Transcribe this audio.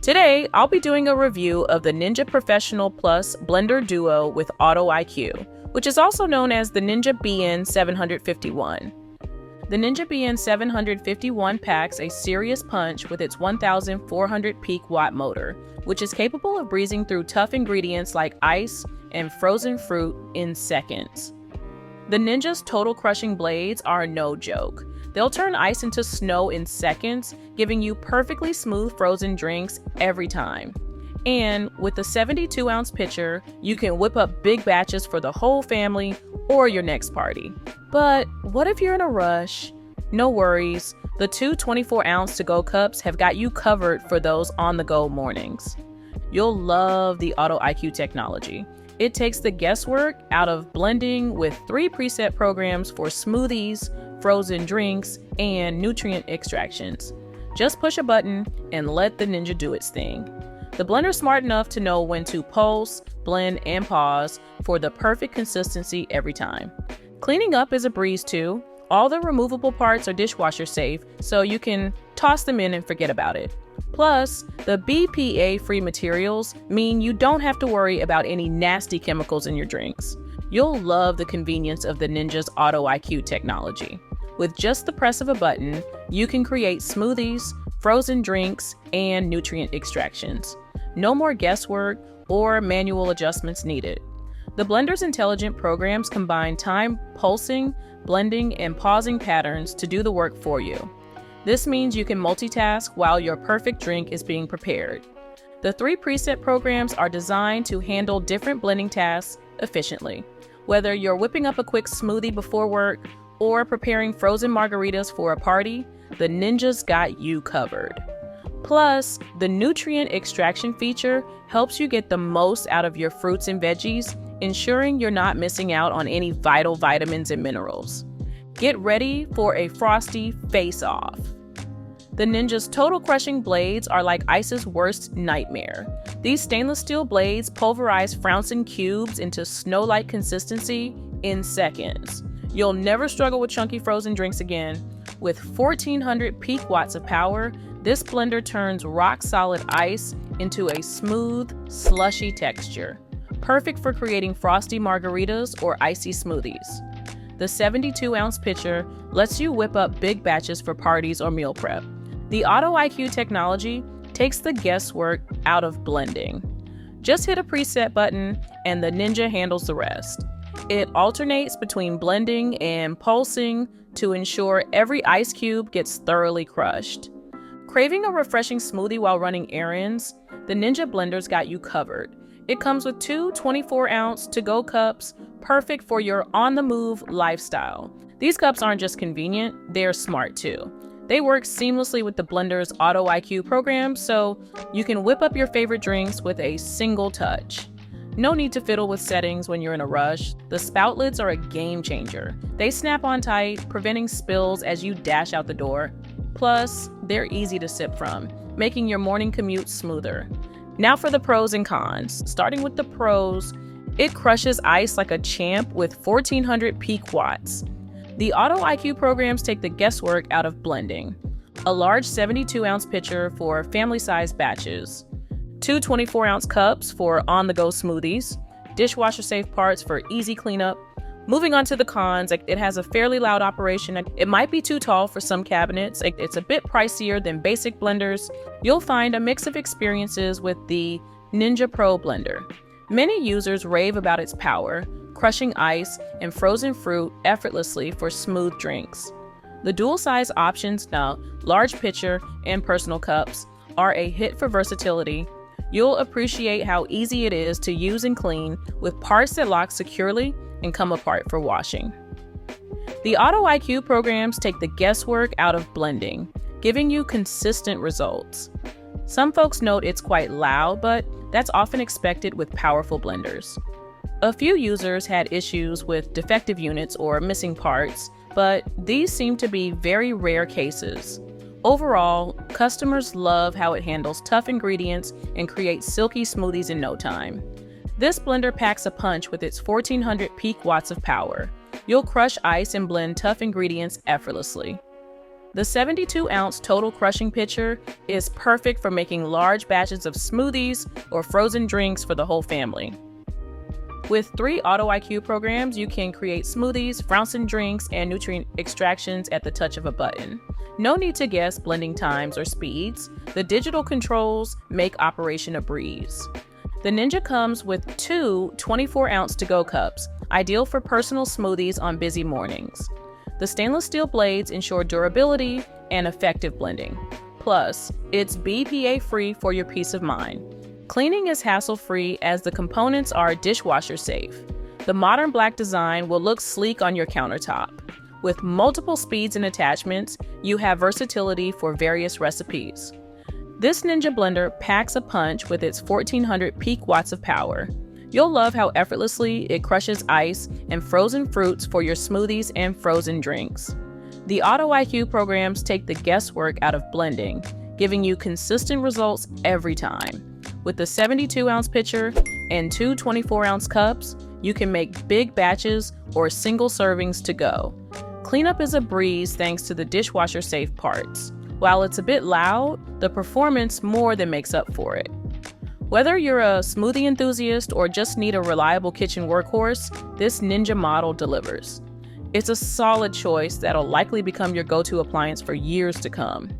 Today, I'll be doing a review of the Ninja Professional Plus Blender Duo with Auto IQ, which is also known as the Ninja BN751. The Ninja BN751 packs a serious punch with its 1,400 peak watt motor, which is capable of breezing through tough ingredients like ice and frozen fruit in seconds. The Ninja's total crushing blades are no joke. They'll turn ice into snow in seconds, giving you perfectly smooth frozen drinks every time. And with the 72-ounce pitcher, you can whip up big batches for the whole family or your next party. But what if you're in a rush? No worries, the two 24-ounce to-go cups have got you covered for those on-the-go mornings. You'll love the Auto IQ technology. It takes the guesswork out of blending with 3 preset programs for smoothies, frozen drinks, and nutrient extractions. Just push a button and let the Ninja do its thing. The blender's smart enough to know when to pulse, blend, and pause for the perfect consistency every time. Cleaning up is a breeze too. All the removable parts are dishwasher safe, so you can toss them in and forget about it. Plus, the BPA-free materials mean you don't have to worry about any nasty chemicals in your drinks. You'll love the convenience of the Ninja's Auto IQ technology. With just the press of a button, you can create smoothies, frozen drinks, and nutrient extractions. No more guesswork or manual adjustments needed. The blender's intelligent programs combine time pulsing, blending, and pausing patterns to do the work for you. This means you can multitask while your perfect drink is being prepared. The 3 preset programs are designed to handle different blending tasks efficiently. Whether you're whipping up a quick smoothie before work or preparing frozen margaritas for a party, the Ninja's got you covered. Plus, the nutrient extraction feature helps you get the most out of your fruits and veggies, ensuring you're not missing out on any vital vitamins and minerals. Get ready for a frosty face-off. The Ninja's total crushing blades are like ice's worst nightmare. These stainless steel blades pulverize Frounson cubes into snow-like consistency in seconds. You'll never struggle with chunky frozen drinks again. With 1,400 peak watts of power, this blender turns rock-solid ice into a smooth, slushy texture, perfect for creating frosty margaritas or icy smoothies. The 72-ounce pitcher lets you whip up big batches for parties or meal prep. The Auto IQ technology takes the guesswork out of blending. Just hit a preset button and the Ninja handles the rest. It alternates between blending and pulsing to ensure every ice cube gets thoroughly crushed. Craving a refreshing smoothie while running errands? The Ninja blender's got you covered. It comes with 2 24-ounce to-go cups, perfect for your on-the-move lifestyle. These cups aren't just convenient, they're smart too. They work seamlessly with the blender's Auto IQ program, so you can whip up your favorite drinks with a single touch. No need to fiddle with settings when you're in a rush. The spout lids are a game changer. They snap on tight, preventing spills as you dash out the door. Plus, they're easy to sip from, making your morning commute smoother. Now for the pros and cons. Starting with the pros, it crushes ice like a champ with 1,400 peak watts. The Auto IQ programs take the guesswork out of blending. A large 72-ounce pitcher for family-sized batches. 2 24-ounce cups for on-the-go smoothies. Dishwasher-safe parts for easy cleanup. Moving on to the cons, it has a fairly loud operation. It might be too tall for some cabinets. It's a bit pricier than basic blenders. You'll find a mix of experiences with the Ninja Pro blender. Many users rave about its power, crushing ice and frozen fruit effortlessly for smooth drinks. The dual-size options, now large pitcher and personal cups, are a hit for versatility. You'll appreciate how easy it is to use and clean with parts that lock securely and come apart for washing. The Auto IQ programs take the guesswork out of blending, giving you consistent results. Some folks note it's quite loud, but that's often expected with powerful blenders. A few users had issues with defective units or missing parts, but these seem to be very rare cases. Overall, customers love how it handles tough ingredients and creates silky smoothies in no time. This blender packs a punch with its 1,400 peak watts of power. You'll crush ice and blend tough ingredients effortlessly. The 72-ounce total crushing pitcher is perfect for making large batches of smoothies or frozen drinks for the whole family. With 3 Auto IQ programs, you can create smoothies, frozen drinks, and nutrient extractions at the touch of a button. No need to guess blending times or speeds. The digital controls make operation a breeze. The Ninja comes with 2 24-ounce to-go cups, ideal for personal smoothies on busy mornings. The stainless steel blades ensure durability and effective blending. Plus, it's BPA-free for your peace of mind. Cleaning is hassle-free as the components are dishwasher safe. The modern black design will look sleek on your countertop. With multiple speeds and attachments, you have versatility for various recipes. This Ninja blender packs a punch with its 1400 peak watts of power. You'll love how effortlessly it crushes ice and frozen fruits for your smoothies and frozen drinks. The Auto IQ programs take the guesswork out of blending, giving you consistent results every time. With the 72-ounce pitcher and 2 24-ounce cups, you can make big batches or single servings to go. Cleanup is a breeze thanks to the dishwasher-safe parts. While it's a bit loud, the performance more than makes up for it. Whether you're a smoothie enthusiast or just need a reliable kitchen workhorse, this Ninja model delivers. It's a solid choice that'll likely become your go-to appliance for years to come.